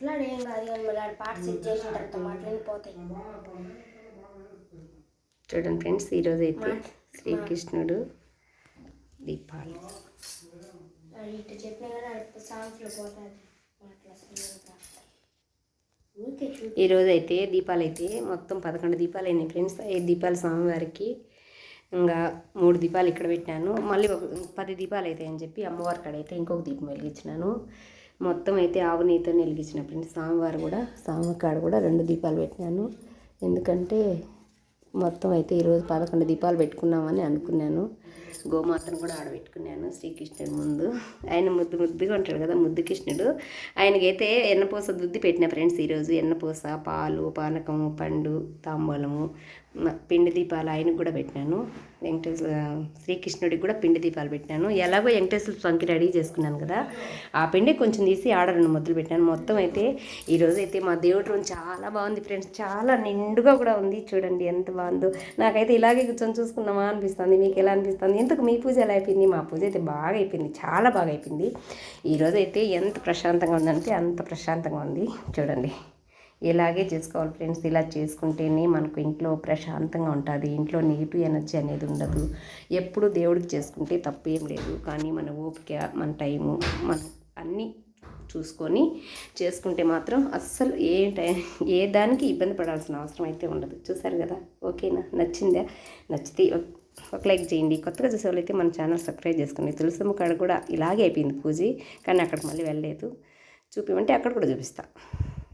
మాట్లాడేం కాదు కానీ మళ్ళీ పాట సెట్ చేసిన తర్వాత మాట్లాడిపోతాయి. చూడండి ఫ్రెండ్స్, ఈరోజు అయితే శ్రీకృష్ణుడు దీపాలు ఇటు చెప్పిన కానీ సాంగ్స్లో పోతుంది. ఈరోజు అయితే దీపాలు అయితే మొత్తం 11 దీపాలు అయినాయి ఫ్రెండ్స్. 5 దీపాలు స్వామివారికి, ఇంకా 3 దీపాలు ఇక్కడ పెట్టినాను. మళ్ళీ ఒక 10 దీపాలు అవుతాయి అని చెప్పి అమ్మవారి కాడ అయితే ఇంకొక దీపం వెలిగించినాను. మొత్తం అయితే ఆవు నెయ్యితో వెలిగించిన ఫ్రెండ్స్. స్వామివారి కాడ కూడా 2 దీపాలు పెట్టినాను. ఎందుకంటే మొత్తం అయితే ఈరోజు 11 దీపాలు పెట్టుకున్నామని అనుకున్నాను. గోమాతను కూడా ఆడబెట్టుకున్నాను శ్రీకృష్ణుడి ముందు. ఆయన ముద్దుగా ఉంటాడు కదా, ముద్దు కృష్ణుడు. ఆయనకైతే ఎన్నపూస దుద్ది పెట్టిన ఫ్రెండ్స్. ఈరోజు ఎన్నపూస, పాలు, పానకము, పండు, తాంబూలము, పిండి దీపాలు ఆయనకు కూడా పెట్టినాను. శ్రీకృష్ణుడికి కూడా పిండి దీపాలు పెట్టినాను. ఎలాగో వెంకటేశ్వర స్వామికి రెడీ చేసుకున్నాను కదా, ఆ పిండి కొంచెం తీసి ఆడ 2 ముద్దలు పెట్టాను. మొత్తం అయితే ఈరోజు అయితే మా దేవుడి రూమ్ చాలా బాగుంది ఫ్రెండ్స్. చాలా నిండుగా కూడా ఉంది. చూడండి ఎంత బాగుందో. నాకైతే ఇలాగే కూర్చొని చూసుకున్నామా అనిపిస్తుంది. మీకు ఎలా అనిపిస్తుంది? ఇంతకు మీ పూజ ఎలా అయిపోయింది? మా పూజ అయితే బాగా అయిపోయింది, చాలా బాగా అయిపోయింది. ఈరోజు అయితే ఎంత ప్రశాంతంగా ఉందంటే అంత ప్రశాంతంగా ఉంది. చూడండి, ఇలాగే చేసుకోవాలి ఫ్రెండ్స్. ఇలా చేసుకుంటేనే మనకు ఇంట్లో ప్రశాంతంగా ఉంటుంది. ఇంట్లో నెగిటివ్ ఎనర్జీ అనేది ఉండదు. ఎప్పుడు దేవుడికి చేసుకుంటే తప్పేం లేదు. కానీ మన ఓపిక, మన టైము, మనం అన్నీ చూసుకొని చేసుకుంటే మాత్రం అస్సలు ఏ దానికి ఇబ్బంది పడాల్సిన అవసరం అయితే ఉండదు. చూసారు కదా, ఓకేనా? నచ్చిందా? నచ్చితే ఒక లైక్ చేయండి. కొత్తగా చూసే వాళ్ళైతే మన ఛానల్ సబ్స్క్రైబ్ చేసుకోండి. తులసమ్మ కాడ కూడా ఇలాగే అయిపోయింది పూజ, కానీ అక్కడికి మళ్ళీ వెళ్ళలేదు. చూపిమంటే అక్కడ కూడా చూపిస్తాను.